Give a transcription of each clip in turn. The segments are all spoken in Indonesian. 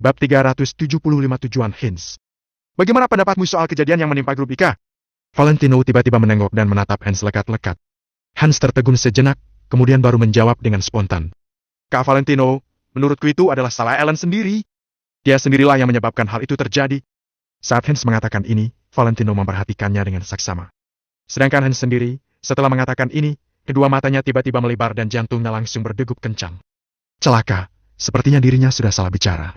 Bab 375 Tujuan Hans. Bagaimana pendapatmu soal kejadian yang menimpa grup Ika? Valentino tiba-tiba menengok dan menatap Hans lekat-lekat. Hans tertegun sejenak, kemudian baru menjawab dengan spontan. Kak Valentino, menurutku itu adalah salah Ellen sendiri. Dia sendirilah yang menyebabkan hal itu terjadi. Saat Hans mengatakan ini, Valentino memperhatikannya dengan saksama. Sedangkan Hans sendiri, setelah mengatakan ini, kedua matanya tiba-tiba melebar dan jantungnya langsung berdegup kencang. Celaka, sepertinya dirinya sudah salah bicara.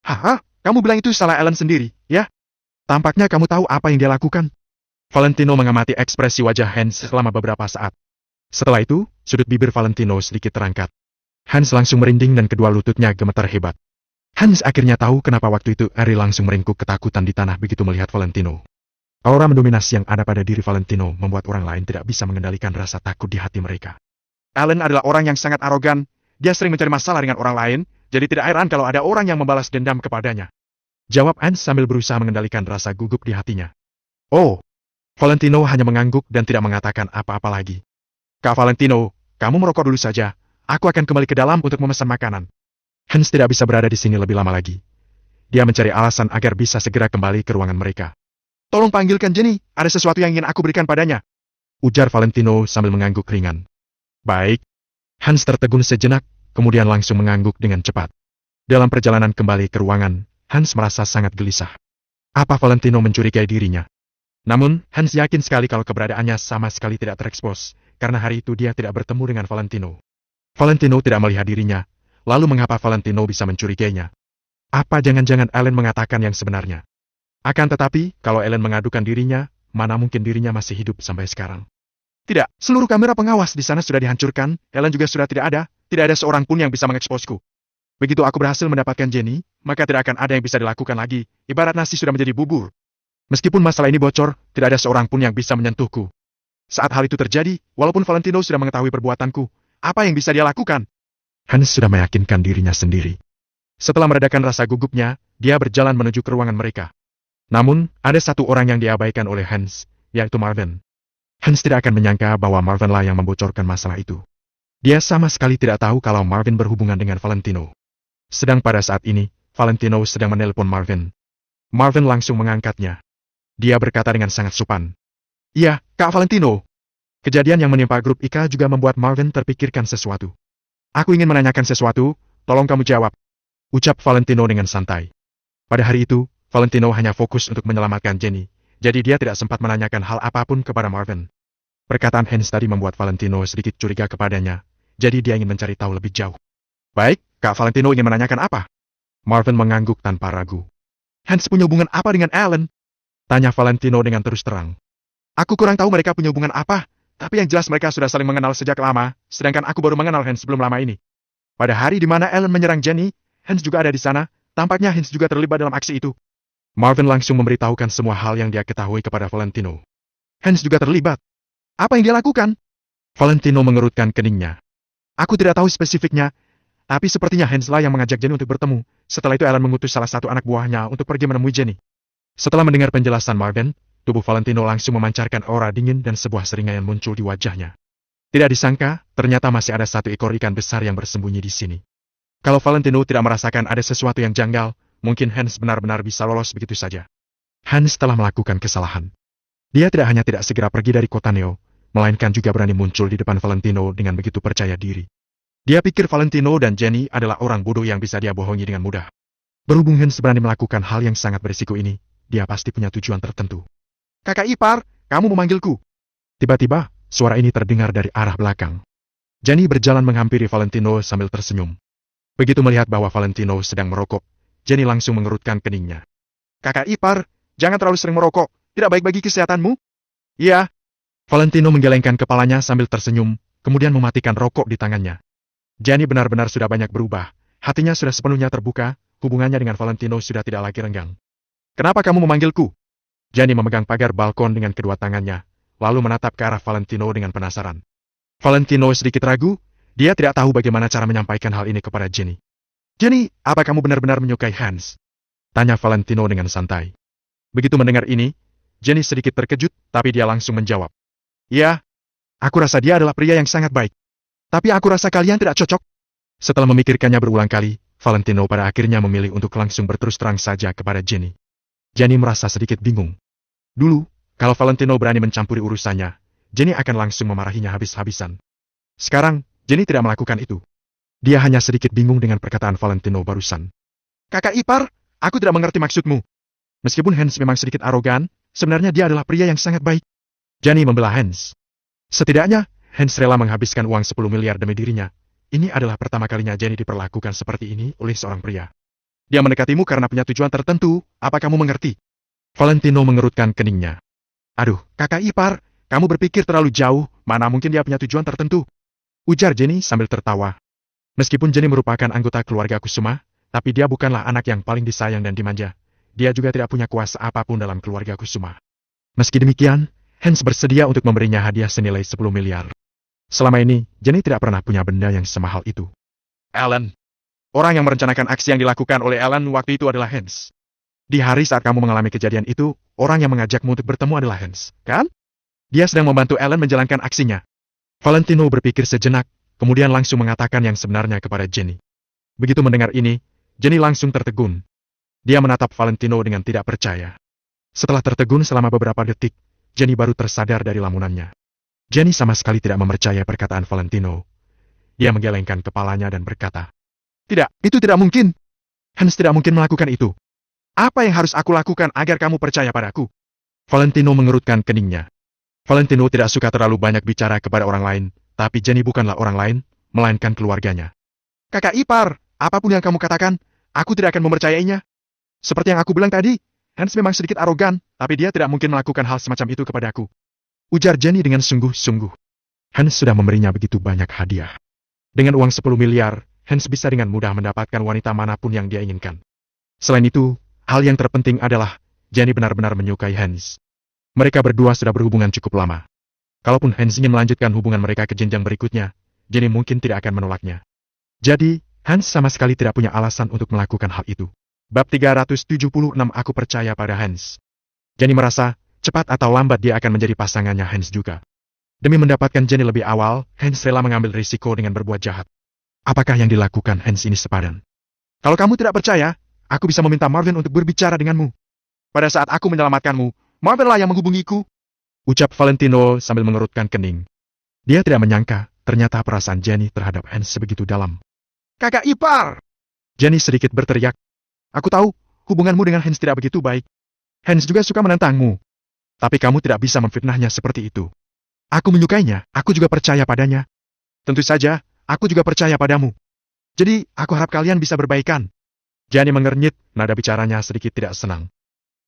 Haha, kamu bilang itu salah Ellen sendiri, ya? Tampaknya kamu tahu apa yang dia lakukan. Valentino mengamati ekspresi wajah Hans selama beberapa saat. Setelah itu, sudut bibir Valentino sedikit terangkat. Hans langsung merinding dan kedua lututnya gemetar hebat. Hans akhirnya tahu kenapa waktu itu Ari langsung meringkuk ketakutan di tanah begitu melihat Valentino. Aura mendominasi yang ada pada diri Valentino membuat orang lain tidak bisa mengendalikan rasa takut di hati mereka. Ellen adalah orang yang sangat arogan, dia sering mencari masalah dengan orang lain, jadi tidak heran kalau ada orang yang membalas dendam kepadanya. Jawab Hans sambil berusaha mengendalikan rasa gugup di hatinya. Oh, Valentino hanya mengangguk dan tidak mengatakan apa-apa lagi. Kak Valentino, kamu merokok dulu saja, aku akan kembali ke dalam untuk memesan makanan. Hans tidak bisa berada di sini lebih lama lagi. Dia mencari alasan agar bisa segera kembali ke ruangan mereka. Tolong panggilkan Jenny, ada sesuatu yang ingin aku berikan padanya. Ujar Valentino sambil mengangguk ringan. Baik. Hans tertegun sejenak, kemudian langsung mengangguk dengan cepat. Dalam perjalanan kembali ke ruangan, Hans merasa sangat gelisah. Apa Valentino mencurigai dirinya? Namun, Hans yakin sekali kalau keberadaannya sama sekali tidak terekspos, karena hari itu dia tidak bertemu dengan Valentino. Valentino tidak melihat dirinya, lalu mengapa Valentino bisa mencurigainya? Apa jangan-jangan Ellen mengatakan yang sebenarnya? Akan tetapi, kalau Ellen mengadukan dirinya, mana mungkin dirinya masih hidup sampai sekarang? Tidak, seluruh kamera pengawas di sana sudah dihancurkan, Ellen juga sudah tidak ada seorang pun yang bisa mengeksposku. Begitu aku berhasil mendapatkan Jenny, maka tidak akan ada yang bisa dilakukan lagi, ibarat nasi sudah menjadi bubur. Meskipun masalah ini bocor, tidak ada seorang pun yang bisa menyentuhku. Saat hal itu terjadi, walaupun Valentino sudah mengetahui perbuatanku, apa yang bisa dia lakukan? Hans sudah meyakinkan dirinya sendiri. Setelah meredakan rasa gugupnya, dia berjalan menuju ke ruangan mereka. Namun, ada satu orang yang diabaikan oleh Hans, yaitu Marvin. Hans tidak akan menyangka bahwa Marvinlah yang membocorkan masalah itu. Dia sama sekali tidak tahu kalau Marvin berhubungan dengan Valentino. Sedang pada saat ini, Valentino sedang menelpon Marvin. Marvin langsung mengangkatnya. Dia berkata dengan sangat sopan. Iya, Kak Valentino. Kejadian yang menimpa grup Ika juga membuat Marvin terpikirkan sesuatu. Aku ingin menanyakan sesuatu, tolong kamu jawab. Ucap Valentino dengan santai. Pada hari itu, Valentino hanya fokus untuk menyelamatkan Jenny, jadi dia tidak sempat menanyakan hal apapun kepada Marvin. Perkataan Hans tadi membuat Valentino sedikit curiga kepadanya, jadi dia ingin mencari tahu lebih jauh. Baik, Kak Valentino ingin menanyakan apa? Marvin mengangguk tanpa ragu. Hans punya hubungan apa dengan Ellen? Tanya Valentino dengan terus terang. Aku kurang tahu mereka punya hubungan apa, tapi yang jelas mereka sudah saling mengenal sejak lama, sedangkan aku baru mengenal Hans sebelum lama ini. Pada hari di mana Ellen menyerang Jenny, Hans juga ada di sana, tampaknya Hans juga terlibat dalam aksi itu. Marvin langsung memberitahukan semua hal yang dia ketahui kepada Valentino. Hans juga terlibat. Apa yang dia lakukan? Valentino mengerutkan keningnya. Aku tidak tahu spesifiknya, tapi sepertinya Hanslah yang mengajak Jenny untuk bertemu. Setelah itu Ellen mengutus salah satu anak buahnya untuk pergi menemui Jenny. Setelah mendengar penjelasan Marvin, tubuh Valentino langsung memancarkan aura dingin dan sebuah seringaian muncul di wajahnya. Tidak disangka, ternyata masih ada satu ekor ikan besar yang bersembunyi di sini. Kalau Valentino tidak merasakan ada sesuatu yang janggal, mungkin Hans benar-benar bisa lolos begitu saja. Hans telah melakukan kesalahan. Dia tidak hanya tidak segera pergi dari kota Neo, melainkan juga berani muncul di depan Valentino dengan begitu percaya diri. Dia pikir Valentino dan Jenny adalah orang bodoh yang bisa dia bohongi dengan mudah. Berhubung Hans berani melakukan hal yang sangat berisiko ini, dia pasti punya tujuan tertentu. Kakak ipar, kamu memanggilku. Tiba-tiba, suara ini terdengar dari arah belakang. Jenny berjalan menghampiri Valentino sambil tersenyum. Begitu melihat bahwa Valentino sedang merokok, Jenny langsung mengerutkan keningnya. Kakak ipar, jangan terlalu sering merokok, tidak baik bagi kesehatanmu. Iya. Valentino menggelengkan kepalanya sambil tersenyum, kemudian mematikan rokok di tangannya. Jenny benar-benar sudah banyak berubah, hatinya sudah sepenuhnya terbuka, hubungannya dengan Valentino sudah tidak lagi renggang. Kenapa kamu memanggilku? Jenny memegang pagar balkon dengan kedua tangannya, lalu menatap ke arah Valentino dengan penasaran. Valentino sedikit ragu, dia tidak tahu bagaimana cara menyampaikan hal ini kepada Jenny. Jenny, apa kamu benar-benar menyukai Hans? Tanya Valentino dengan santai. Begitu mendengar ini, Jenny sedikit terkejut, tapi dia langsung menjawab. Iya, aku rasa dia adalah pria yang sangat baik. Tapi aku rasa kalian tidak cocok. Setelah memikirkannya berulang kali, Valentino pada akhirnya memilih untuk langsung berterus terang saja kepada Jenny. Jenny merasa sedikit bingung. Dulu, kalau Valentino berani mencampuri urusannya, Jenny akan langsung memarahinya habis-habisan. Sekarang, Jenny tidak melakukan itu. Dia hanya sedikit bingung dengan perkataan Valentino barusan. Kakak ipar, aku tidak mengerti maksudmu. Meskipun Hans memang sedikit arogan, sebenarnya dia adalah pria yang sangat baik. Jenny membela Hans. Setidaknya, Hans rela menghabiskan uang 10 miliar demi dirinya. Ini adalah pertama kalinya Jenny diperlakukan seperti ini oleh seorang pria. Dia mendekatimu karena punya tujuan tertentu, apa kamu mengerti? Valentino mengerutkan keningnya. Aduh, kakak ipar, kamu berpikir terlalu jauh, mana mungkin dia punya tujuan tertentu? Ujar Jenny sambil tertawa. Meskipun Jenny merupakan anggota keluarga Kusuma, tapi dia bukanlah anak yang paling disayang dan dimanja. Dia juga tidak punya kuasa apapun dalam keluarga Kusuma. Meski demikian, Hans bersedia untuk memberinya hadiah senilai 10 miliar. Selama ini, Jenny tidak pernah punya benda yang semahal itu. Alan. Orang yang merencanakan aksi yang dilakukan oleh Alan waktu itu adalah Hans. Di hari saat kamu mengalami kejadian itu, orang yang mengajakmu untuk bertemu adalah Hans, kan? Dia sedang membantu Alan menjalankan aksinya. Valentino berpikir sejenak, kemudian langsung mengatakan yang sebenarnya kepada Jenny. Begitu mendengar ini, Jenny langsung tertegun. Dia menatap Valentino dengan tidak percaya. Setelah tertegun selama beberapa detik, Jenny baru tersadar dari lamunannya. Jenny sama sekali tidak mempercayai perkataan Valentino. Dia menggelengkan kepalanya dan berkata, "Tidak, itu tidak mungkin. Hans tidak mungkin melakukan itu. Apa yang harus aku lakukan agar kamu percaya padaku?" Valentino mengerutkan keningnya. Valentino tidak suka terlalu banyak bicara kepada orang lain, tapi Jenny bukanlah orang lain, melainkan keluarganya. Kakak ipar, apapun yang kamu katakan, aku tidak akan mempercayainya. Seperti yang aku bilang tadi, Hans memang sedikit arogan, tapi dia tidak mungkin melakukan hal semacam itu kepadaku. Ujar Jenny dengan sungguh-sungguh. Hans sudah memberinya begitu banyak hadiah. Dengan uang 10 miliar, Hans bisa dengan mudah mendapatkan wanita manapun yang dia inginkan. Selain itu, hal yang terpenting adalah, Jenny benar-benar menyukai Hans. Mereka berdua sudah berhubungan cukup lama. Kalaupun Hans ingin melanjutkan hubungan mereka ke jenjang berikutnya, Jenny mungkin tidak akan menolaknya. Jadi, Hans sama sekali tidak punya alasan untuk melakukan hal itu. Bab 376 Aku percaya pada Hans. Jenny merasa, cepat atau lambat dia akan menjadi pasangannya Hans juga. Demi mendapatkan Jenny lebih awal, Hans rela mengambil risiko dengan berbuat jahat. Apakah yang dilakukan Hans ini sepadan? Kalau kamu tidak percaya, aku bisa meminta Marvin untuk berbicara denganmu. Pada saat aku menyelamatkanmu, Marvin lah yang menghubungiku. Ucap Valentino sambil mengerutkan kening. Dia tidak menyangka, ternyata perasaan Jenny terhadap Hans sebegitu dalam. Kakak ipar! Jenny sedikit berteriak. Aku tahu, hubunganmu dengan Hans tidak begitu baik. Hans juga suka menentangmu. Tapi kamu tidak bisa memfitnahnya seperti itu. Aku menyukainya, aku juga percaya padanya. Tentu saja, aku juga percaya padamu. Jadi, aku harap kalian bisa berbaikan. Jenny mengernyit, nada bicaranya sedikit tidak senang.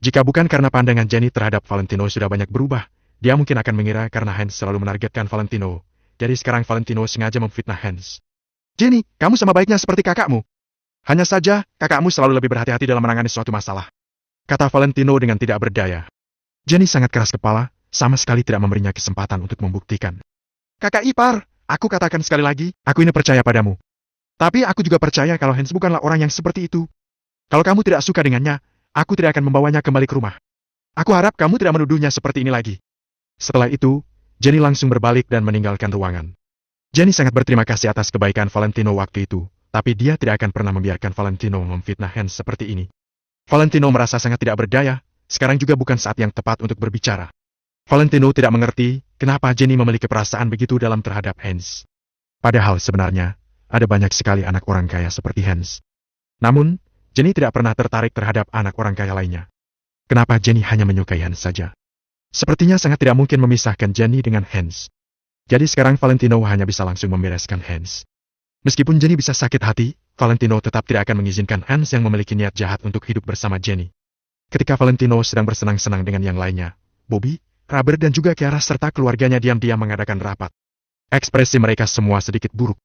Jika bukan karena pandangan Jenny terhadap Valentino sudah banyak berubah, dia mungkin akan mengira karena Hans selalu menargetkan Valentino. Jadi sekarang Valentino sengaja memfitnah Hans. Jenny, kamu sama baiknya seperti kakakmu. Hanya saja, kakakmu selalu lebih berhati-hati dalam menangani suatu masalah. Kata Valentino dengan tidak berdaya. Jenny sangat keras kepala, sama sekali tidak memberinya kesempatan untuk membuktikan. Kakak ipar, aku katakan sekali lagi, aku ini percaya padamu. Tapi aku juga percaya kalau Hans bukanlah orang yang seperti itu. Kalau kamu tidak suka dengannya, aku tidak akan membawanya kembali ke rumah. Aku harap kamu tidak menuduhnya seperti ini lagi. Setelah itu, Jenny langsung berbalik dan meninggalkan ruangan. Jenny sangat berterima kasih atas kebaikan Valentino waktu itu, tapi dia tidak akan pernah membiarkan Valentino memfitnah Hans seperti ini. Valentino merasa sangat tidak berdaya, sekarang juga bukan saat yang tepat untuk berbicara. Valentino tidak mengerti, kenapa Jenny memiliki perasaan begitu dalam terhadap Hans. Padahal sebenarnya, ada banyak sekali anak orang kaya seperti Hans. Namun, Jenny tidak pernah tertarik terhadap anak orang kaya lainnya. Kenapa Jenny hanya menyukai Hans saja? Sepertinya sangat tidak mungkin memisahkan Jenny dengan Hans. Jadi sekarang Valentino hanya bisa langsung membereskan Hans. Meskipun Jenny bisa sakit hati, Valentino tetap tidak akan mengizinkan Hans yang memiliki niat jahat untuk hidup bersama Jenny. Ketika Valentino sedang bersenang-senang dengan yang lainnya, Bobby, Robert dan juga Kiara serta keluarganya diam-diam mengadakan rapat. Ekspresi mereka semua sedikit buruk.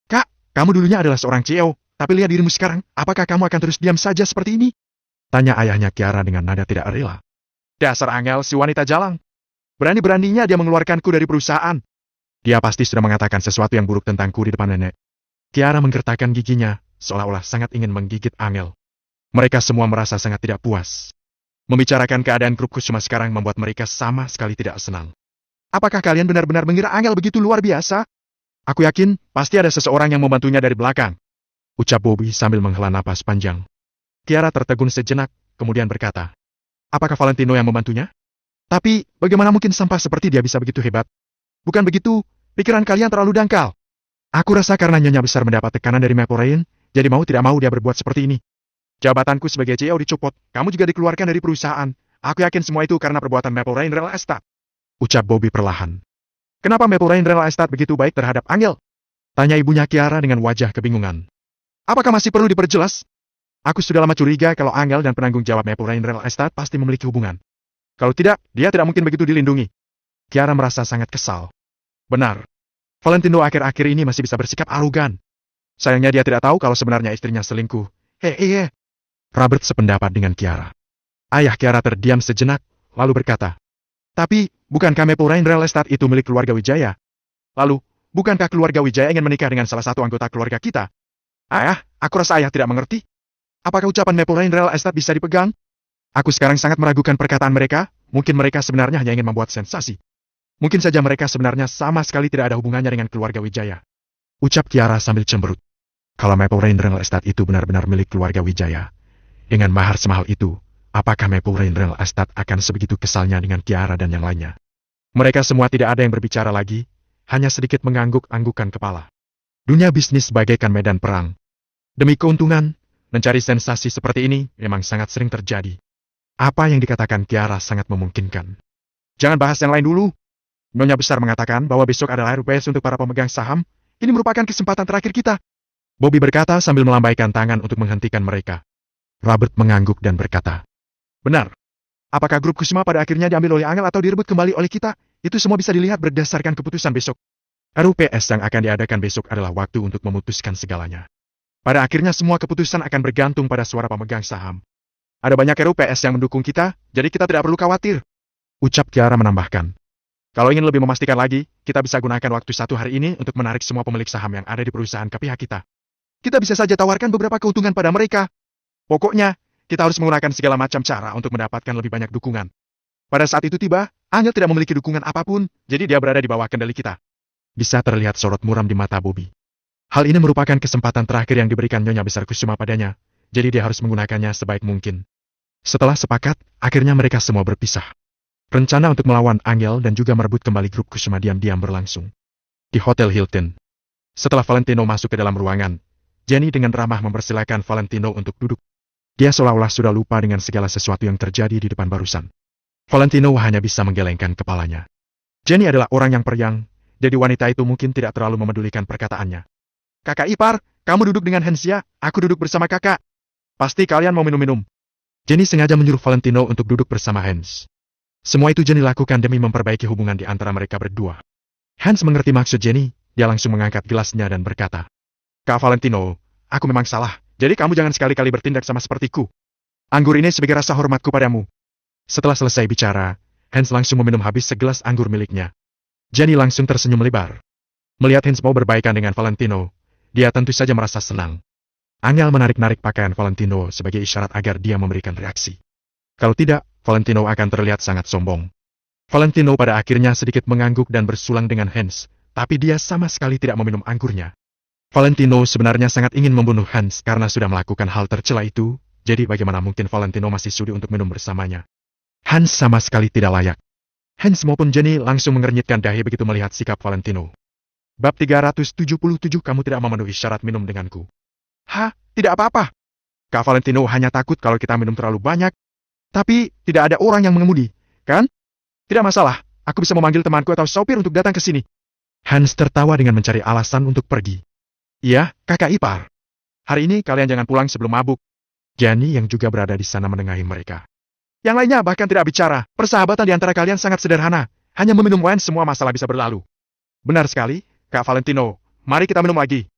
Kak, kamu dulunya adalah seorang CEO, tapi lihat dirimu sekarang, apakah kamu akan terus diam saja seperti ini? Tanya ayahnya Kiara dengan nada tidak rela. Dasar angel si wanita jalang. Berani-beraninya dia mengeluarkanku dari perusahaan. Dia pasti sudah mengatakan sesuatu yang buruk tentangku di depan nenek. Kiara menggertakkan giginya, seolah-olah sangat ingin menggigit Angel. Mereka semua merasa sangat tidak puas. Membicarakan keadaan grup Kusuma sekarang membuat mereka sama sekali tidak senang. Apakah kalian benar-benar mengira Angel begitu luar biasa? Aku yakin, pasti ada seseorang yang membantunya dari belakang. ucap Bobby sambil menghela napas panjang. Kiara tertegun sejenak, kemudian berkata, apakah Valentino yang membantunya? Tapi, bagaimana mungkin sampah seperti dia bisa begitu hebat? Bukan begitu, pikiran kalian terlalu dangkal. Aku rasa karena Nyonya Besar mendapat tekanan dari Maple Rain, jadi mau tidak mau dia berbuat seperti ini. Jabatanku sebagai CEO dicopot, kamu juga dikeluarkan dari perusahaan. Aku yakin semua itu karena perbuatan Maple Rain Real Estate. Ucap Bobby perlahan. Kenapa Maple Rain Real Estate begitu baik terhadap Angel? Tanya ibunya Kiara dengan wajah kebingungan. Apakah masih perlu diperjelas? Aku sudah lama curiga kalau Angel dan penanggung jawab Maple Rain Real Estate pasti memiliki hubungan. Kalau tidak, dia tidak mungkin begitu dilindungi. Kiara merasa sangat kesal. Benar. Valentino akhir-akhir ini masih bisa bersikap arogan. Sayangnya dia tidak tahu kalau sebenarnya istrinya selingkuh. Hehehe. Robert sependapat dengan Kiara. Ayah Kiara terdiam sejenak, lalu berkata, tapi, bukankah Maple Rain Real Estate itu milik keluarga Wijaya? Lalu, bukankah keluarga Wijaya ingin menikah dengan salah satu anggota keluarga kita? Ayah, aku rasa ayah tidak mengerti. Apakah ucapan Maple Rain Real Estate bisa dipegang? Aku sekarang sangat meragukan perkataan mereka, mungkin mereka sebenarnya hanya ingin membuat sensasi. Mungkin saja mereka sebenarnya sama sekali tidak ada hubungannya dengan keluarga Wijaya. Ucap Kiara sambil cemberut. Kalau Maple Rain Real Estate itu benar-benar milik keluarga Wijaya, dengan mahar semahal itu, apakah Maple Rain Real Estate akan sebegitu kesalnya dengan Kiara dan yang lainnya? Mereka semua tidak ada yang berbicara lagi, hanya sedikit mengangguk-anggukan kepala. Dunia bisnis bagaikan medan perang. Demi keuntungan, mencari sensasi seperti ini memang sangat sering terjadi. Apa yang dikatakan Kiara sangat memungkinkan. Jangan bahas yang lain dulu. Nyonya Besar mengatakan bahwa besok adalah RUPS untuk para pemegang saham. Ini merupakan kesempatan terakhir kita. Bobby berkata sambil melambaikan tangan untuk menghentikan mereka. Robert mengangguk dan berkata, benar. Apakah grup Kusuma pada akhirnya diambil oleh Angel atau direbut kembali oleh kita? Itu semua bisa dilihat berdasarkan keputusan besok. RUPS yang akan diadakan besok adalah waktu untuk memutuskan segalanya. Pada akhirnya semua keputusan akan bergantung pada suara pemegang saham. Ada banyak RUPS yang mendukung kita, jadi kita tidak perlu khawatir. Ucap Kiara menambahkan. Kalau ingin lebih memastikan lagi, kita bisa gunakan waktu 1 hari ini untuk menarik semua pemilik saham yang ada di perusahaan ke pihak kita. Kita bisa saja tawarkan beberapa keuntungan pada mereka. Pokoknya, kita harus menggunakan segala macam cara untuk mendapatkan lebih banyak dukungan. Pada saat itu tiba, Angel tidak memiliki dukungan apapun, jadi dia berada di bawah kendali kita. Bisa terlihat sorot muram di mata Bobby. Hal ini merupakan kesempatan terakhir yang diberikan Nyonya Besar Kusuma padanya, jadi dia harus menggunakannya sebaik mungkin. Setelah sepakat, akhirnya mereka semua berpisah. Rencana untuk melawan Angel dan juga merebut kembali grup Kusuma diam-diam berlangsung. Di Hotel Hilton. Setelah Valentino masuk ke dalam ruangan, Jenny dengan ramah mempersilakan Valentino untuk duduk. Dia seolah-olah sudah lupa dengan segala sesuatu yang terjadi di depan barusan. Valentino hanya bisa menggelengkan kepalanya. Jenny adalah orang yang periang, jadi wanita itu mungkin tidak terlalu memedulikan perkataannya. Kakak ipar, kamu duduk dengan Hans ya, aku duduk bersama kakak. Pasti kalian mau minum-minum. Jenny sengaja menyuruh Valentino untuk duduk bersama Hans. Semua itu Jenny lakukan demi memperbaiki hubungan di antara mereka berdua. Hans mengerti maksud Jenny, dia langsung mengangkat gelasnya dan berkata, Kak Valentino, aku memang salah, jadi kamu jangan sekali-kali bertindak sama sepertiku. Anggur ini sebagai rasa hormatku padamu. Setelah selesai bicara, Hans langsung meminum habis segelas anggur miliknya. Jenny langsung tersenyum lebar. Melihat Hans mau berbaikan dengan Valentino, dia tentu saja merasa senang. Angel menarik-narik pakaian Valentino sebagai isyarat agar dia memberikan reaksi. Kalau tidak, Valentino akan terlihat sangat sombong. Valentino pada akhirnya sedikit mengangguk dan bersulang dengan Hans, tapi dia sama sekali tidak meminum anggurnya. Valentino sebenarnya sangat ingin membunuh Hans karena sudah melakukan hal tercela itu, jadi bagaimana mungkin Valentino masih sudi untuk minum bersamanya. Hans sama sekali tidak layak. Hans maupun Jenny langsung mengernyitkan dahi begitu melihat sikap Valentino. Bab 377 kamu tidak memenuhi syarat minum denganku. Hah, tidak apa-apa. Kak Valentino hanya takut kalau kita minum terlalu banyak. Tapi, tidak ada orang yang mengemudi, kan? Tidak masalah, aku bisa memanggil temanku atau sopir untuk datang ke sini. Hans tertawa dengan mencari alasan untuk pergi. Iya, kakak ipar. Hari ini kalian jangan pulang sebelum mabuk. Jenny yang juga berada di sana menengahi mereka. Yang lainnya bahkan tidak bicara, persahabatan di antara kalian sangat sederhana. Hanya meminum wine semua masalah bisa berlalu. Benar sekali, Kak Valentino, mari kita minum lagi.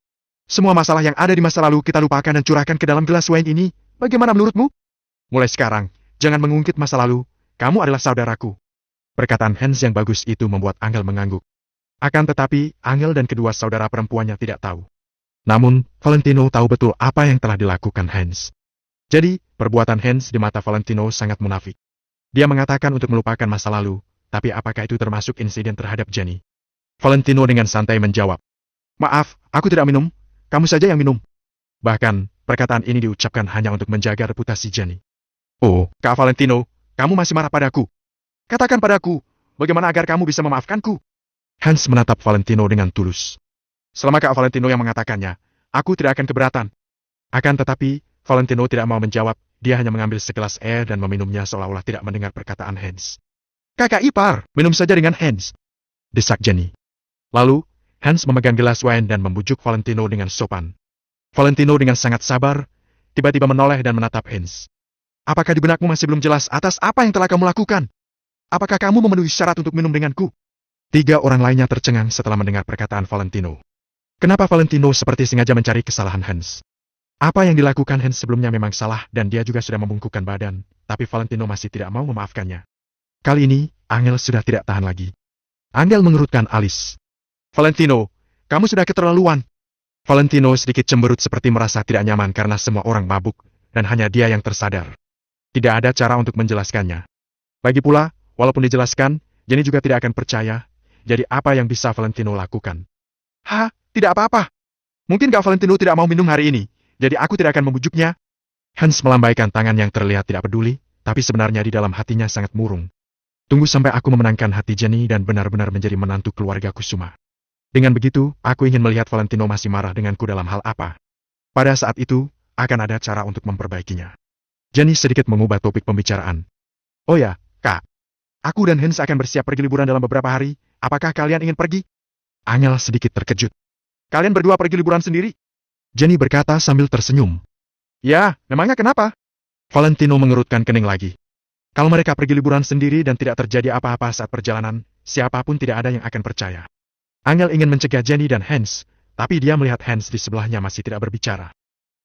Semua masalah yang ada di masa lalu kita lupakan dan curahkan ke dalam gelas wine ini. Bagaimana menurutmu? Mulai sekarang, jangan mengungkit masa lalu, kamu adalah saudaraku. Perkataan Hans yang bagus itu membuat Angel mengangguk. Akan tetapi, Angel dan kedua saudara perempuannya tidak tahu. Namun, Valentino tahu betul apa yang telah dilakukan Hans. Jadi, perbuatan Hans di mata Valentino sangat munafik. Dia mengatakan untuk melupakan masa lalu, tapi apakah itu termasuk insiden terhadap Jenny? Valentino dengan santai menjawab. Maaf, aku tidak minum, kamu saja yang minum. Bahkan, perkataan ini diucapkan hanya untuk menjaga reputasi Jenny. Oh, Kak Valentino, kamu masih marah padaku? Katakan padaku, bagaimana agar kamu bisa memaafkanku? Hans menatap Valentino dengan tulus. Selama Kak Valentino yang mengatakannya, aku tidak akan keberatan. Akan tetapi, Valentino tidak mau menjawab, dia hanya mengambil segelas air dan meminumnya seolah-olah tidak mendengar perkataan Hans. Kakak ipar, minum saja dengan Hans, desak Jenny. Lalu, Hans memegang gelas wine dan membujuk Valentino dengan sopan. Valentino dengan sangat sabar, tiba-tiba menoleh dan menatap Hans. Apakah di benakmu masih belum jelas atas apa yang telah kamu lakukan? Apakah kamu memenuhi syarat untuk minum denganku? 3 orang lainnya tercengang setelah mendengar perkataan Valentino. Kenapa Valentino seperti sengaja mencari kesalahan Hans? Apa yang dilakukan Hans sebelumnya memang salah dan dia juga sudah membungkukkan badan, tapi Valentino masih tidak mau memaafkannya. Kali ini, Angel sudah tidak tahan lagi. Angel mengerutkan alis. Valentino, kamu sudah keterlaluan. Valentino sedikit cemberut seperti merasa tidak nyaman karena semua orang mabuk, dan hanya dia yang tersadar. Tidak ada cara untuk menjelaskannya. Lagi pula, walaupun dijelaskan, Jenny juga tidak akan percaya, jadi apa yang bisa Valentino lakukan? Hah, tidak apa-apa. Mungkin Kak Valentino tidak mau minum hari ini, jadi aku tidak akan membujuknya. Hans melambaikan tangan yang terlihat tidak peduli, tapi sebenarnya di dalam hatinya sangat murung. Tunggu sampai aku memenangkan hati Jenny dan benar-benar menjadi menantu keluarga Kusuma. Dengan begitu, aku ingin melihat Valentino masih marah denganku dalam hal apa. Pada saat itu, akan ada cara untuk memperbaikinya. Jenny sedikit mengubah topik pembicaraan. Oh ya, Kak. Aku dan Hans akan bersiap pergi liburan dalam beberapa hari. Apakah kalian ingin pergi? Angel sedikit terkejut. Kalian berdua pergi liburan sendiri? Jenny berkata sambil tersenyum. Ya, memangnya kenapa? Valentino mengerutkan kening lagi. Kalau mereka pergi liburan sendiri dan tidak terjadi apa-apa saat perjalanan, siapapun tidak ada yang akan percaya. Angel ingin mencegah Jenny dan Hans, tapi dia melihat Hans di sebelahnya masih tidak berbicara.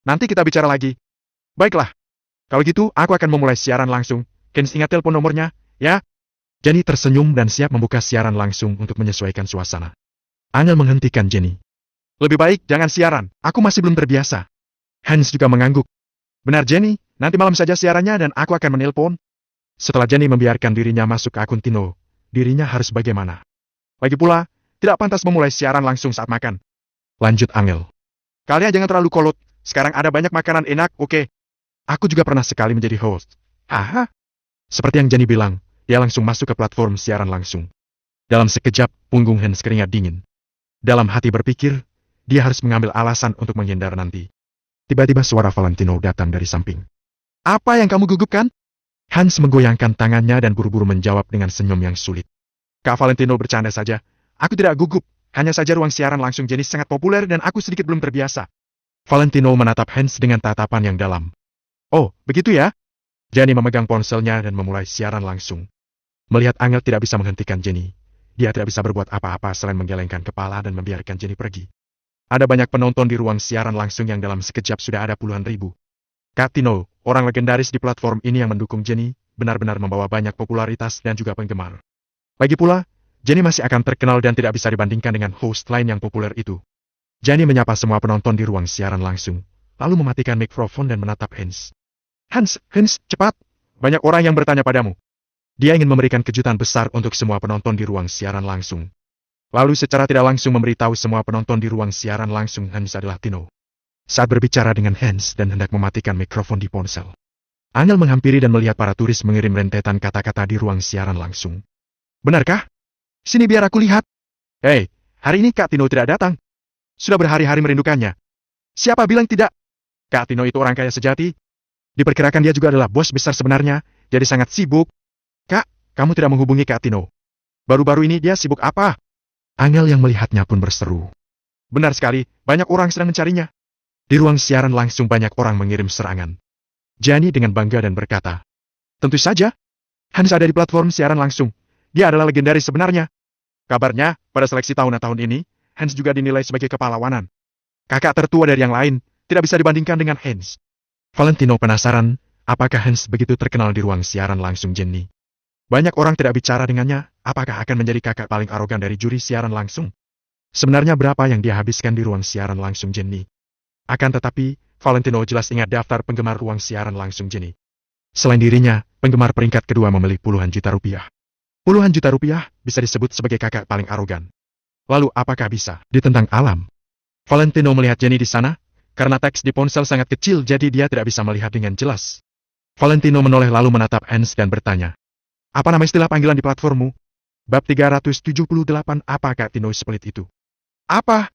Nanti kita bicara lagi. Baiklah. Kalau gitu, aku akan memulai siaran langsung. Hans ingat telepon nomornya, ya? Jenny tersenyum dan siap membuka siaran langsung untuk menyesuaikan suasana. Angel menghentikan Jenny. Lebih baik jangan siaran, aku masih belum terbiasa. Hans juga mengangguk. Benar Jenny, nanti malam saja siarannya dan aku akan menelpon. Setelah Jenny membiarkan dirinya masuk ke akun Tino, dirinya harus bagaimana? Lagi pula, tidak pantas memulai siaran langsung saat makan. Lanjut Angel. Kalian jangan terlalu kolot, sekarang ada banyak makanan enak, oke? Aku juga pernah sekali menjadi host. Haha. Seperti yang Jenny bilang, dia langsung masuk ke platform siaran langsung. Dalam sekejap, punggung Hans keringat dingin. Dalam hati berpikir, dia harus mengambil alasan untuk menghindar nanti. Tiba-tiba suara Valentino datang dari samping. Apa yang kamu gugupkan? Hans menggoyangkan tangannya dan buru-buru menjawab dengan senyum yang sulit. Kak Valentino bercanda saja. Aku tidak gugup, hanya saja ruang siaran langsung jenis sangat populer dan aku sedikit belum terbiasa. Valentino menatap Hans dengan tatapan yang dalam. Oh, begitu ya? Jenny memegang ponselnya dan memulai siaran langsung. Melihat Angel tidak bisa menghentikan Jenny, dia tidak bisa berbuat apa-apa selain menggelengkan kepala dan membiarkan Jenny pergi. Ada banyak penonton di ruang siaran langsung yang dalam sekejap sudah ada puluhan ribu. Kak Tino, orang legendaris di platform ini yang mendukung Jenny, benar-benar membawa banyak popularitas dan juga penggemar. Lagi pula, Jenny masih akan terkenal dan tidak bisa dibandingkan dengan host lain yang populer itu. Jenny menyapa semua penonton di ruang siaran langsung, lalu mematikan mikrofon dan menatap Hans. Hans, cepat! Banyak orang yang bertanya padamu. Dia ingin memberikan kejutan besar untuk semua penonton di ruang siaran langsung. Lalu secara tidak langsung memberitahu semua penonton di ruang siaran langsung Hans adalah Tino. Saat berbicara dengan Hans dan hendak mematikan mikrofon di ponsel, Angel menghampiri dan melihat para turis mengirim rentetan kata-kata di ruang siaran langsung. Benarkah? Sini biar aku lihat. Hei, hari ini Kak Tino tidak datang. Sudah berhari-hari merindukannya. Siapa bilang tidak? Kak Tino itu orang kaya sejati. Diperkirakan dia juga adalah bos besar sebenarnya, jadi sangat sibuk. Kak, kamu tidak menghubungi Kak Tino. Baru-baru ini dia sibuk apa? Angel yang melihatnya pun berseru. Benar sekali, banyak orang sedang mencarinya. Di ruang siaran langsung banyak orang mengirim serangan. Jenny dengan bangga dan berkata, tentu saja. Hans ada di platform siaran langsung. Dia adalah legendaris sebenarnya. Kabarnya, pada seleksi tahun ini, Hans juga dinilai sebagai kepahlawanan. Kakak tertua dari yang lain, tidak bisa dibandingkan dengan Hans. Valentino penasaran, apakah Hans begitu terkenal di ruang siaran langsung Jenny. Banyak orang tidak bicara dengannya, apakah akan menjadi kakak paling arogan dari juri siaran langsung? Sebenarnya berapa yang dia habiskan di ruang siaran langsung Jenny? Akan tetapi, Valentino jelas ingat daftar penggemar ruang siaran langsung Jenny. Selain dirinya, penggemar peringkat kedua memiliki puluhan juta rupiah. Puluhan juta rupiah bisa disebut sebagai kakak paling arogan. Lalu apakah bisa ditentang alam? Valentino melihat Jenny di sana, Karena teks di ponsel sangat kecil jadi dia tidak bisa melihat dengan jelas. Valentino menoleh lalu menatap Hans dan bertanya. Apa nama istilah panggilan di platformmu? Bab 378 apa Kak Tino sepelit itu? Apa?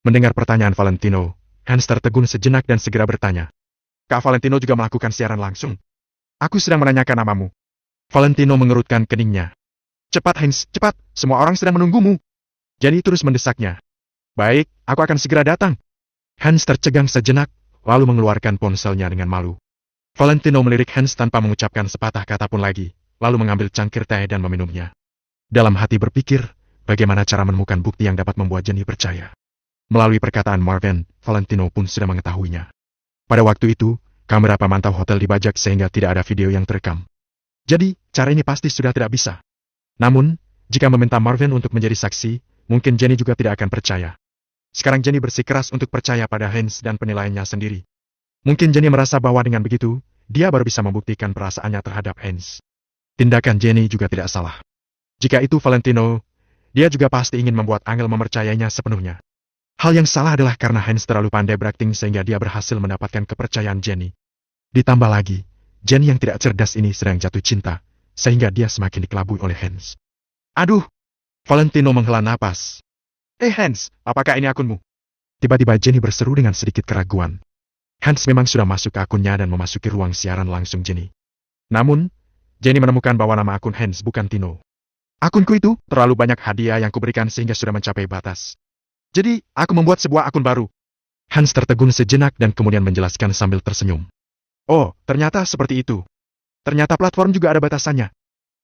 Mendengar pertanyaan Valentino, Hans tertegun sejenak dan segera bertanya. Kak Valentino juga melakukan siaran langsung. Aku sedang menanyakan namamu. Valentino mengerutkan keningnya. Cepat Hans, cepat, semua orang sedang menunggumu. Jenny terus mendesaknya. Baik, aku akan segera datang. Hans tercegang sejenak, lalu mengeluarkan ponselnya dengan malu. Valentino melirik Hans tanpa mengucapkan sepatah kata pun lagi, lalu mengambil cangkir teh dan meminumnya. Dalam hati berpikir, bagaimana cara menemukan bukti yang dapat membuat Jenny percaya. Melalui perkataan Marvin, Valentino pun sudah mengetahuinya. Pada waktu itu, kamera pemantau hotel dibajak sehingga tidak ada video yang terekam. Jadi, cara ini pasti sudah tidak bisa. Namun, jika meminta Marvin untuk menjadi saksi, mungkin Jenny juga tidak akan percaya. Sekarang Jenny bersikeras untuk percaya pada Hans dan penilaiannya sendiri. Mungkin Jenny merasa bahwa dengan begitu, dia baru bisa membuktikan perasaannya terhadap Hans. Tindakan Jenny juga tidak salah. Jika itu Valentino, dia juga pasti ingin membuat Angel mempercayainya sepenuhnya. Hal yang salah adalah karena Hans terlalu pandai berakting sehingga dia berhasil mendapatkan kepercayaan Jenny. Ditambah lagi, Jenny yang tidak cerdas ini sedang jatuh cinta, sehingga dia semakin dikelabui oleh Hans. Aduh! Valentino menghela napas. Hans, apakah ini akunmu? Tiba-tiba Jenny berseru dengan sedikit keraguan. Hans memang sudah masuk ke akunnya dan memasuki ruang siaran langsung Jenny. Namun, Jenny menemukan bahwa nama akun Hans bukan Tino. Akunku itu terlalu banyak hadiah yang kuberikan sehingga sudah mencapai batas. Jadi, aku membuat sebuah akun baru. Hans tertegun sejenak dan kemudian menjelaskan sambil tersenyum. Oh, ternyata seperti itu. Ternyata platform juga ada batasannya.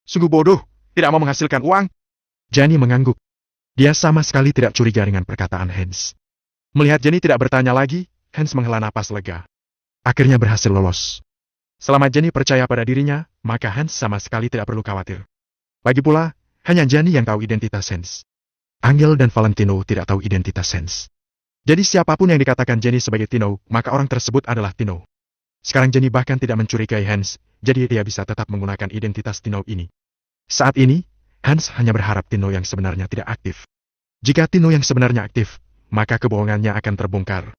Sungguh bodoh, tidak mau menghasilkan uang. Jenny mengangguk. Dia sama sekali tidak curiga dengan perkataan Hans. Melihat Jenny tidak bertanya lagi, Hans menghela napas lega. Akhirnya berhasil lolos. Selama Jenny percaya pada dirinya, maka Hans sama sekali tidak perlu khawatir. Lagi pula, hanya Jenny yang tahu identitas Hans. Angel dan Valentino tidak tahu identitas Hans. Jadi siapapun yang dikatakan Jenny sebagai Tino, maka orang tersebut adalah Tino. Sekarang Jenny bahkan tidak mencurigai Hans, jadi dia bisa tetap menggunakan identitas Tino ini. Saat ini, Hans hanya berharap Tino yang sebenarnya tidak aktif. Jika Tino yang sebenarnya aktif, maka kebohongannya akan terbongkar.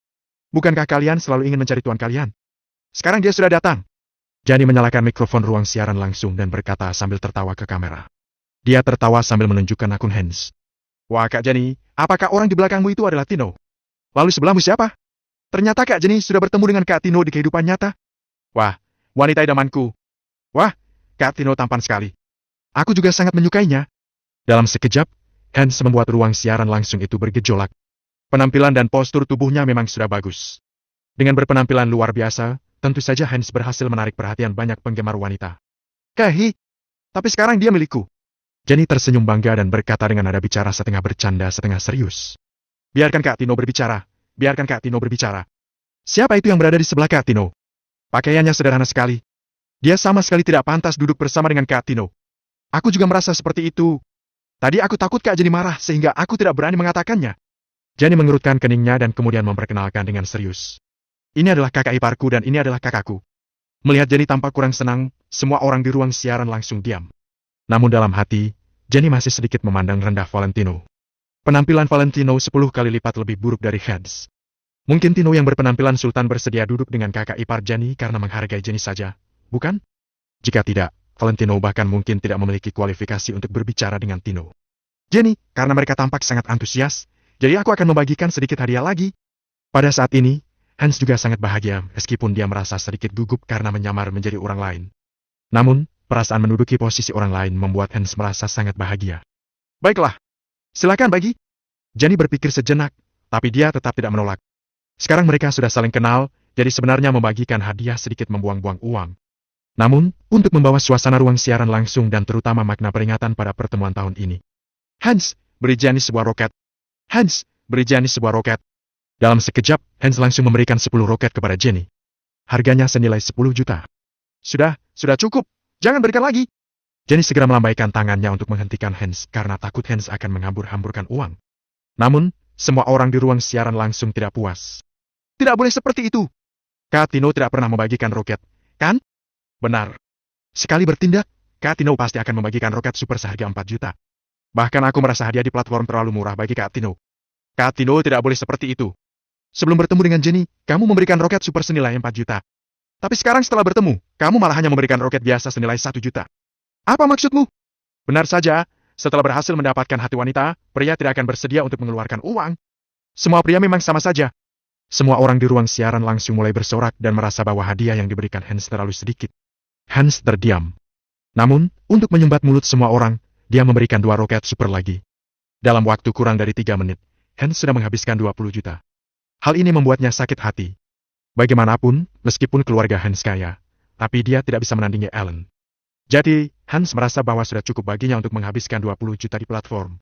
Bukankah kalian selalu ingin mencari tuan kalian? Sekarang dia sudah datang. Jenny menyalakan mikrofon ruang siaran langsung dan berkata sambil tertawa ke kamera. Dia tertawa sambil menunjukkan akun Hans. Wah Kak Jenny, apakah orang di belakangmu itu adalah Tino? Lalu sebelahmu siapa? Ternyata Kak Jenny sudah bertemu dengan Kak Tino di kehidupan nyata. Wah, wanita idamanku. Wah, Kak Tino tampan sekali. Aku juga sangat menyukainya. Dalam sekejap, Hans membuat ruang siaran langsung itu bergejolak. Penampilan dan postur tubuhnya memang sudah bagus. Dengan berpenampilan luar biasa, tentu saja Hans berhasil menarik perhatian banyak penggemar wanita. Kahi, tapi sekarang dia milikku. Jenny tersenyum bangga dan berkata dengan nada bicara setengah bercanda setengah serius. Biarkan Kak Tino berbicara, biarkan Kak Tino berbicara. Siapa itu yang berada di sebelah Kak Tino? Pakaiannya sederhana sekali. Dia sama sekali tidak pantas duduk bersama dengan Kak Tino. Aku juga merasa seperti itu. Tadi aku takut Kak Jenny marah sehingga aku tidak berani mengatakannya. Jenny mengerutkan keningnya dan kemudian memperkenalkan dengan serius. Ini adalah kakak iparku dan ini adalah kakakku. Melihat Jenny tampak kurang senang, semua orang di ruang siaran langsung diam. Namun dalam hati, Jenny masih sedikit memandang rendah Valentino. Penampilan Valentino 10 kali lipat lebih buruk dari Hans. Mungkin Tino yang berpenampilan sultan bersedia duduk dengan kakak ipar Jenny karena menghargai Jenny saja, bukan? Jika tidak, Valentino bahkan mungkin tidak memiliki kualifikasi untuk berbicara dengan Tino. Jenny, karena mereka tampak sangat antusias, jadi aku akan membagikan sedikit hadiah lagi. Pada saat ini, Hans juga sangat bahagia meskipun dia merasa sedikit gugup karena menyamar menjadi orang lain. Namun, perasaan menduduki posisi orang lain membuat Hans merasa sangat bahagia. Baiklah, silakan bagi. Jenny berpikir sejenak, tapi dia tetap tidak menolak. Sekarang mereka sudah saling kenal, jadi sebenarnya membagikan hadiah sedikit membuang-buang uang. Namun, untuk membawa suasana ruang siaran langsung dan terutama makna peringatan pada pertemuan tahun ini. Hans, beri Jenny sebuah roket. Hans, beri Jenny sebuah roket. Dalam sekejap, Hans langsung memberikan 10 roket kepada Jenny. Harganya senilai 10 juta. Sudah cukup. Jangan berikan lagi. Jenny segera melambaikan tangannya untuk menghentikan Hans karena takut Hans akan menghambur-hamburkan uang. Namun, semua orang di ruang siaran langsung tidak puas. Tidak boleh seperti itu. Kak Tino tidak pernah membagikan roket, kan? Benar. Sekali bertindak, Kak Tino pasti akan membagikan roket super seharga 4 juta. Bahkan aku merasa hadiah di platform terlalu murah bagi Kak Tino. Kak Tino tidak boleh seperti itu. Sebelum bertemu dengan Jenny, kamu memberikan roket super senilai 4 juta. Tapi sekarang setelah bertemu, kamu malah hanya memberikan roket biasa senilai 1 juta. Apa maksudmu? Benar saja, setelah berhasil mendapatkan hati wanita, pria tidak akan bersedia untuk mengeluarkan uang. Semua pria memang sama saja. Semua orang di ruang siaran langsung mulai bersorak dan merasa bahwa hadiah yang diberikan Hans terlalu sedikit. Hans terdiam. Namun, untuk menyumbat mulut semua orang, dia memberikan 2 roket super lagi. Dalam waktu kurang dari 3 menit, Hans sudah menghabiskan 20 juta. Hal ini membuatnya sakit hati. Bagaimanapun, meskipun keluarga Hans kaya, tapi dia tidak bisa menandingi Ellen. Jadi, Hans merasa bahwa sudah cukup baginya untuk menghabiskan 20 juta di platform.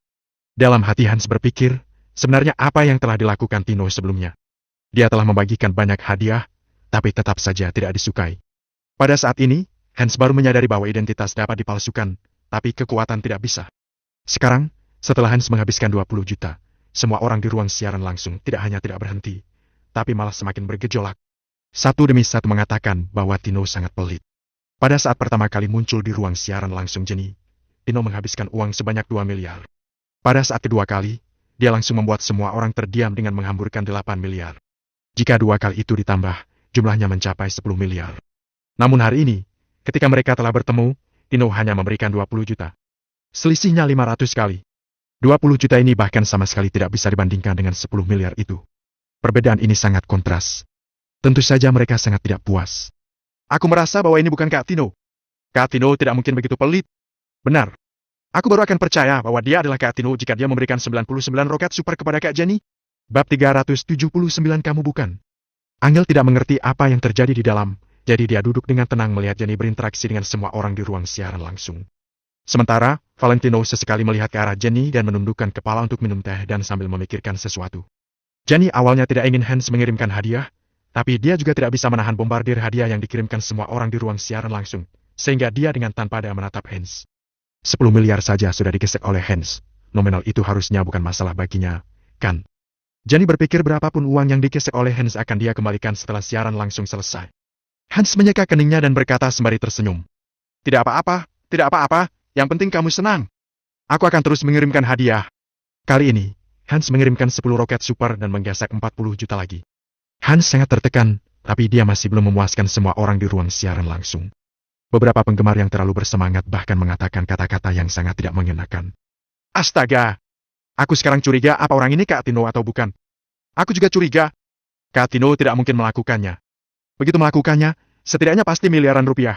Dalam hati Hans berpikir, sebenarnya apa yang telah dilakukan Tino sebelumnya. Dia telah membagikan banyak hadiah, tapi tetap saja tidak disukai. Pada saat ini, Hans baru menyadari bahwa identitas dapat dipalsukan, tapi kekuatan tidak bisa. Sekarang, setelah Hans menghabiskan 20 juta, semua orang di ruang siaran langsung tidak hanya tidak berhenti, tapi malah semakin bergejolak. Satu demi satu mengatakan bahwa Tino sangat pelit. Pada saat pertama kali muncul di ruang siaran langsung Jenny, Tino menghabiskan uang sebanyak 2 miliar. Pada saat kedua kali, dia langsung membuat semua orang terdiam dengan menghamburkan 8 miliar. Jika 2 kali itu ditambah, jumlahnya mencapai 10 miliar. Namun hari ini, ketika mereka telah bertemu, Tino hanya memberikan 20 juta. Selisihnya 500 kali. 20 juta ini bahkan sama sekali tidak bisa dibandingkan dengan 10 miliar itu. Perbedaan ini sangat kontras. Tentu saja mereka sangat tidak puas. Aku merasa bahwa ini bukan Kak Tino. Kak Tino tidak mungkin begitu pelit. Benar. Aku baru akan percaya bahwa dia adalah Kak Tino jika dia memberikan 99 roket super kepada Kak Jenny. Bab 379 kamu bukan. Angel tidak mengerti apa yang terjadi di dalam, jadi dia duduk dengan tenang melihat Jenny berinteraksi dengan semua orang di ruang siaran langsung. Sementara, Valentino sesekali melihat ke arah Jenny dan menundukkan kepala untuk minum teh dan sambil memikirkan sesuatu. Jenny awalnya tidak ingin Hans mengirimkan hadiah, tapi dia juga tidak bisa menahan bombardir hadiah yang dikirimkan semua orang di ruang siaran langsung, sehingga dia dengan tanpa daya menatap Hans. 10 miliar saja sudah digesek oleh Hans. Nominal itu harusnya bukan masalah baginya, kan? Jenny berpikir berapapun uang yang digesek oleh Hans akan dia kembalikan setelah siaran langsung selesai. Hans menyeka keningnya dan berkata sembari tersenyum. Tidak apa-apa, tidak apa-apa, yang penting kamu senang. Aku akan terus mengirimkan hadiah. Kali ini, Hans mengirimkan 10 roket super dan menggesek 40 juta lagi. Hans sangat tertekan, tapi dia masih belum memuaskan semua orang di ruang siaran langsung. Beberapa penggemar yang terlalu bersemangat bahkan mengatakan kata-kata yang sangat tidak mengenakan. Astaga! Aku sekarang curiga apa orang ini Kak Tino atau bukan. Aku juga curiga. Kak Tino tidak mungkin melakukannya. Begitu melakukannya, setidaknya pasti miliaran rupiah.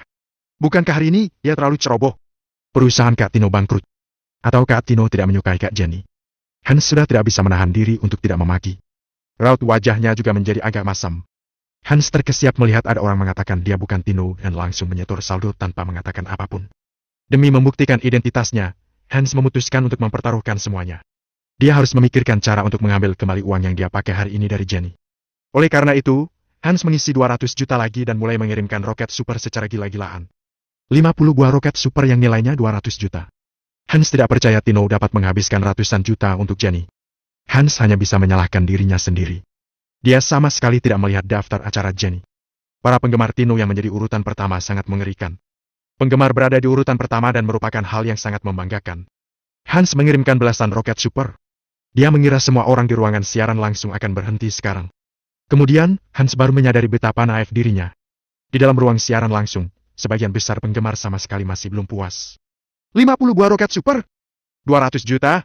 Bukankah hari ini ia terlalu ceroboh? Perusahaan Kak Tino bangkrut. Atau Kak Tino tidak menyukai Kak Jenny. Hans sudah tidak bisa menahan diri untuk tidak memaki. Raut wajahnya juga menjadi agak masam. Hans terkesiap melihat ada orang mengatakan dia bukan Tino dan langsung menyetor saldo tanpa mengatakan apapun. Demi membuktikan identitasnya, Hans memutuskan untuk mempertaruhkan semuanya. Dia harus memikirkan cara untuk mengambil kembali uang yang dia pakai hari ini dari Jenny. Oleh karena itu, Hans mengisi 200 juta lagi dan mulai mengirimkan roket super secara gila-gilaan. 50 buah roket super yang nilainya 200 juta. Hans tidak percaya Tino dapat menghabiskan ratusan juta untuk Jenny. Hans hanya bisa menyalahkan dirinya sendiri. Dia sama sekali tidak melihat daftar acara Jenny. Para penggemar Tino yang menjadi urutan pertama sangat mengerikan. Penggemar berada di urutan pertama dan merupakan hal yang sangat membanggakan. Hans mengirimkan belasan roket super. Dia mengira semua orang di ruangan siaran langsung akan berhenti sekarang. Kemudian, Hans baru menyadari betapa naif dirinya. Di dalam ruang siaran langsung, sebagian besar penggemar sama sekali masih belum puas. 50 buah roket super? 200 juta?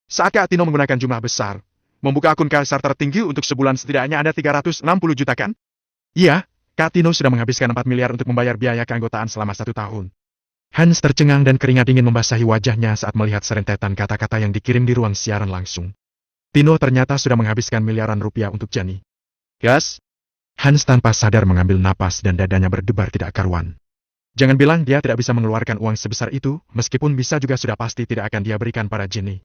Saat Kak Tino menggunakan jumlah besar, membuka akun kasar tertinggi untuk sebulan setidaknya ada 360 juta kan? Iya, Kak Tino sudah menghabiskan 4 miliar untuk membayar biaya keanggotaan selama 1 tahun. Hans tercengang dan keringat dingin membasahi wajahnya saat melihat serentetan kata-kata yang dikirim di ruang siaran langsung. Tino ternyata sudah menghabiskan miliaran rupiah untuk Jenny. Gas? Hans tanpa sadar mengambil napas dan dadanya berdebar tidak karuan. Jangan bilang dia tidak bisa mengeluarkan uang sebesar itu, meskipun bisa juga sudah pasti tidak akan dia berikan pada Jenny.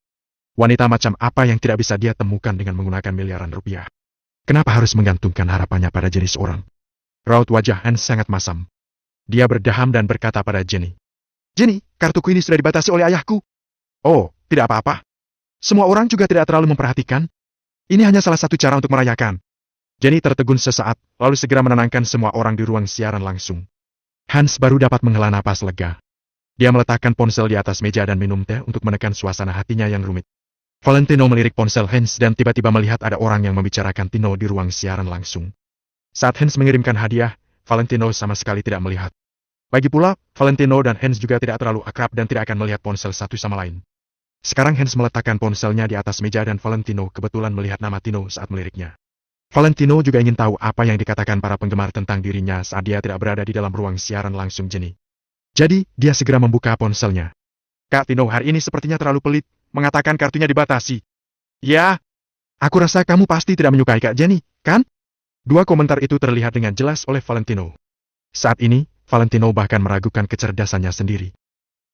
Wanita macam apa yang tidak bisa dia temukan dengan menggunakan miliaran rupiah? Kenapa harus menggantungkan harapannya pada Jenny seorang? Raut wajah Hans sangat masam. Dia berdaham dan berkata pada Jenny. Jenny, kartuku ini sudah dibatasi oleh ayahku. Oh, tidak apa-apa. Semua orang juga tidak terlalu memperhatikan. Ini hanya salah satu cara untuk merayakan. Jenny tertegun sesaat, lalu segera menenangkan semua orang di ruang siaran langsung. Hans baru dapat menghela napas lega. Dia meletakkan ponsel di atas meja dan minum teh untuk menekan suasana hatinya yang rumit. Valentino melirik ponsel Hans dan tiba-tiba melihat ada orang yang membicarakan Tino di ruang siaran langsung. Saat Hans mengirimkan hadiah, Valentino sama sekali tidak melihat. Lagi pula, Valentino dan Hans juga tidak terlalu akrab dan tidak akan melihat ponsel satu sama lain. Sekarang Hans meletakkan ponselnya di atas meja dan Valentino kebetulan melihat nama Tino saat meliriknya. Valentino juga ingin tahu apa yang dikatakan para penggemar tentang dirinya saat dia tidak berada di dalam ruang siaran langsung Jenny. Jadi, dia segera membuka ponselnya. Kak Tino hari ini sepertinya terlalu pelit, mengatakan kartunya dibatasi. Ya, aku rasa kamu pasti tidak menyukai Kak Jenny, kan? Dua komentar itu terlihat dengan jelas oleh Valentino. Saat ini, Valentino bahkan meragukan kecerdasannya sendiri.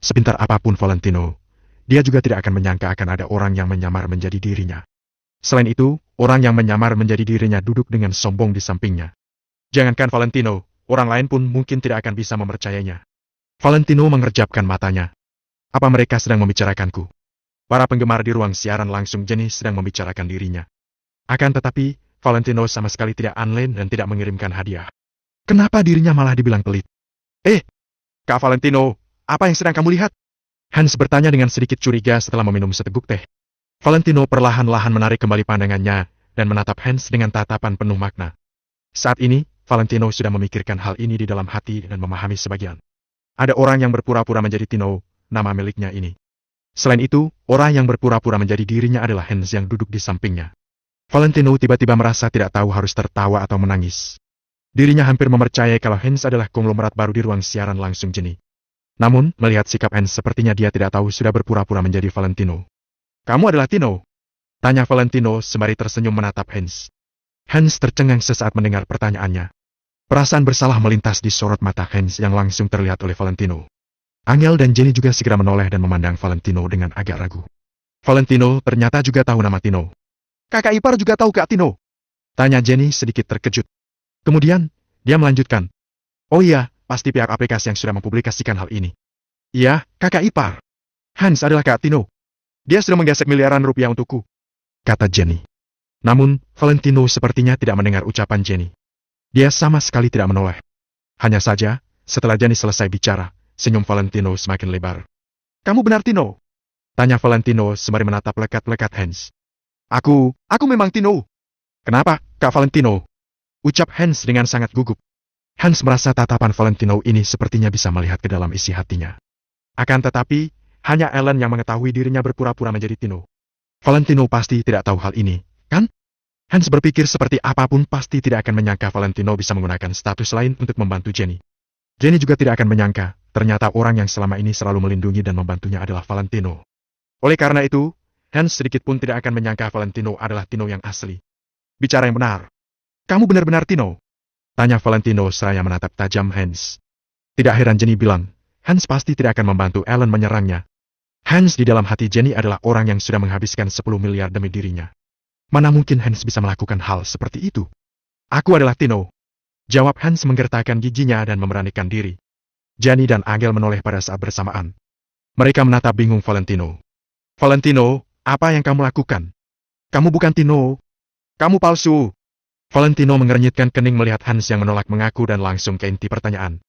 Sepintar apapun Valentino, dia juga tidak akan menyangka akan ada orang yang menyamar menjadi dirinya. Selain itu, orang yang menyamar menjadi dirinya duduk dengan sombong di sampingnya. Jangankan Valentino, orang lain pun mungkin tidak akan bisa mempercayainya. Valentino mengerjapkan matanya. Apa mereka sedang membicarakanku? Para penggemar di ruang siaran langsung Jenny sedang membicarakan dirinya. Akan tetapi, Valentino sama sekali tidak online dan tidak mengirimkan hadiah. Kenapa dirinya malah dibilang pelit? Kak Valentino, apa yang sedang kamu lihat? Hans bertanya dengan sedikit curiga setelah meminum seteguk teh. Valentino perlahan-lahan menarik kembali pandangannya dan menatap Hans dengan tatapan penuh makna. Saat ini, Valentino sudah memikirkan hal ini di dalam hati dan memahami sebagian. Ada orang yang berpura-pura menjadi Tino, nama miliknya ini. Selain itu, orang yang berpura-pura menjadi dirinya adalah Hans yang duduk di sampingnya. Valentino tiba-tiba merasa tidak tahu harus tertawa atau menangis. Dirinya hampir mempercayai kalau Hans adalah konglomerat baru di ruang siaran langsung Jenny. Namun, melihat sikap Hans sepertinya dia tidak tahu sudah berpura-pura menjadi Valentino. Kamu adalah Tino? Tanya Valentino sembari tersenyum menatap Hans. Hans tercengang sesaat mendengar pertanyaannya. Perasaan bersalah melintas di sorot mata Hans yang langsung terlihat oleh Valentino. Angel dan Jenny juga segera menoleh dan memandang Valentino dengan agak ragu. Valentino ternyata juga tahu nama Tino. Kakak ipar juga tahu Kak Tino? Tanya Jenny sedikit terkejut. Kemudian, dia melanjutkan. Oh iya, pasti pihak aplikasi yang sudah mempublikasikan hal ini. Iya, kakak ipar. Hans adalah Kak Tino. Dia sudah menggesek miliaran rupiah untukku, kata Jenny. Namun, Valentino sepertinya tidak mendengar ucapan Jenny. Dia sama sekali tidak menoleh. Hanya saja, setelah Jenny selesai bicara, senyum Valentino semakin lebar. Kamu benar Tino? Tanya Valentino sembari menatap lekat-lekat Hans. Aku memang Tino. Kenapa, Kak Valentino? Ucap Hans dengan sangat gugup. Hans merasa tatapan Valentino ini sepertinya bisa melihat ke dalam isi hatinya. Akan tetapi, hanya Ellen yang mengetahui dirinya berpura-pura menjadi Tino. Valentino pasti tidak tahu hal ini, kan? Hans berpikir seperti apapun pasti tidak akan menyangka Valentino bisa menggunakan status lain untuk membantu Jenny. Jenny juga tidak akan menyangka, ternyata orang yang selama ini selalu melindungi dan membantunya adalah Valentino. Oleh karena itu, Hans sedikit pun tidak akan menyangka Valentino adalah Tino yang asli. Bicara yang benar. Kamu benar-benar Tino? Tanya Valentino seraya menatap tajam Hans. Tidak heran Jenny bilang, Hans pasti tidak akan membantu Ellen menyerangnya. Hans di dalam hati Jenny adalah orang yang sudah menghabiskan 10 miliar demi dirinya. Mana mungkin Hans bisa melakukan hal seperti itu? Aku adalah Tino. Jawab Hans menggertakkan giginya dan memberanikan diri. Jenny dan Angel menoleh pada saat bersamaan. Mereka menatap bingung Valentino. Valentino, apa yang kamu lakukan? Kamu bukan Tino. Kamu palsu. Valentino mengernyitkan kening melihat Hans yang menolak mengaku dan langsung ke inti pertanyaan.